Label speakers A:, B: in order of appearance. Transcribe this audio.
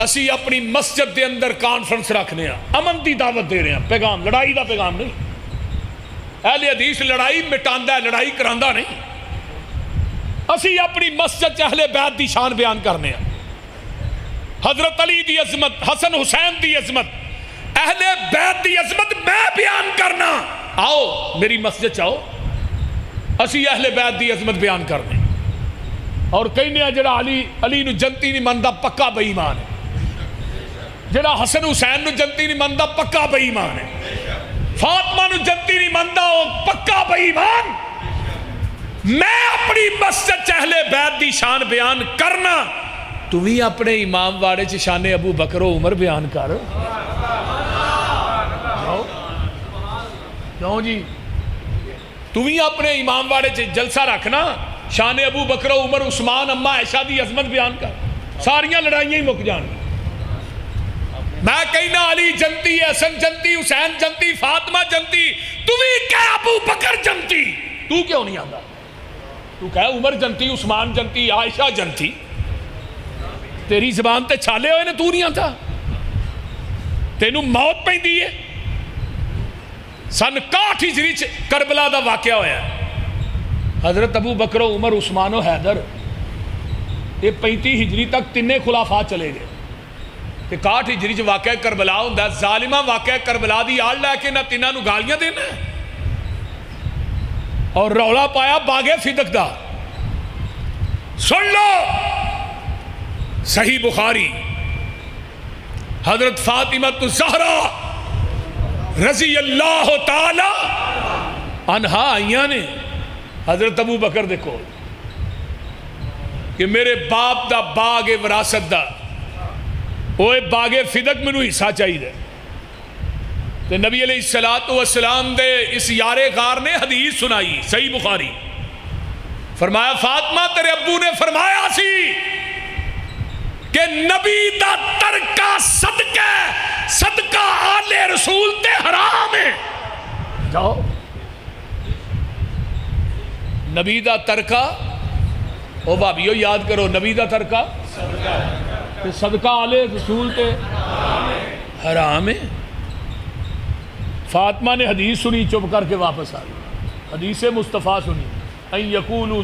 A: اسی اپنی مسجد دے اندر کانفرنس رکھنے ہیں، امن دی دعوت دے رہے ہیں، پیغام لڑائی دا پیغام نہیں۔ اہل حدیث لڑائی مٹاندا ہے، لڑائی کراندا نہیں۔ اسی اپنی مسجد اہل بیت دی شان بیان کرنے ہیں، حضرت علی دی عظمت، حسن حسین دی عظمت، اہل بیت دی عظمت میں بیان کرنا۔ آؤ میری مسجد چاہو، اسی اہل بیت دی عظمت بیان کرنے۔ اور کہنے جڑا علی نو جنتی نہیں مندا پکا بے ایمان ہے، جڑا حسن حسین نو جنتی نہیں مندا پکا بے ایمان ہے، فاطمہ نو جنتی نہیں مندا وہ پکا بے ایمان۔ میں اپنی مسجد اہل بیت دی شان بیان کرنا، تو بھی اپنے امام واڑے چ شان ابو بکر و عمر بیان کر۔ کیوں جی؟ تو بھی اپنے امام واڑے چ جلسہ رکھنا، شان ابو بکر و عمر عثمان اما عائشہ دی عظمت بیان کر، ساریاں لڑائیاں ہی مک جان۔ میں کہنا علی جنتی، حسن جنتی، حسین جنتی، فاطمہ جنتی، تو بھی کہ ابو بکر جنتی، تو کیوں نہیں آندا؟ تو کہہ عمر جنتی، عثمان جنتی، عائشہ جنتی، تیری زبان تے چھالے ہوئے نے، تو نہیں آتا؟ تینوں موت پیندی ہے۔ سن 61 ہجری کربلا دا واقعہ ہویا ہے، حضرت ابو بکر و عمر عثمان و حیدر یہ 35 ہجری تک تینے خلافات چلے گئے، تے 61 ہجری چ واقعہ کربلا ہوندا ہے۔ ظالمہ واقعہ کربلا دی آڑ لے کے نہ تیناں نو گالیاں دینا ہے، اور رولا پایا باغے فدق دا۔ سن لو صحیح بخاری، حضرت فاطمہ الزہرا رضی اللہ تعالی عنہا آئیاں نے حضرت ابو بکر دے کول کہ میرے باپ دا باغ وراثت دا اوے باغ فدق میں نو حصہ چاہیے دے۔ تو نبی علیہ السلام دے اس یار غار نے حدیث سنائی، صحیح بخاری، فرمایا فاطمہ تیرے ابو نے فرمایا سی کہ نبی دا ترکہ صدقہ آل رسول تے حرام ہے۔ جاؤ نبی دا ترکہ، او بھابیو یاد کرو، نبی دا ترکہ صدقہ آل رسول تے حرام ہے۔ فاطمہ نے حدیث سنی، چپ کر کے واپس آ گئی، حدیث مصطفیٰ سنی، این یقولوا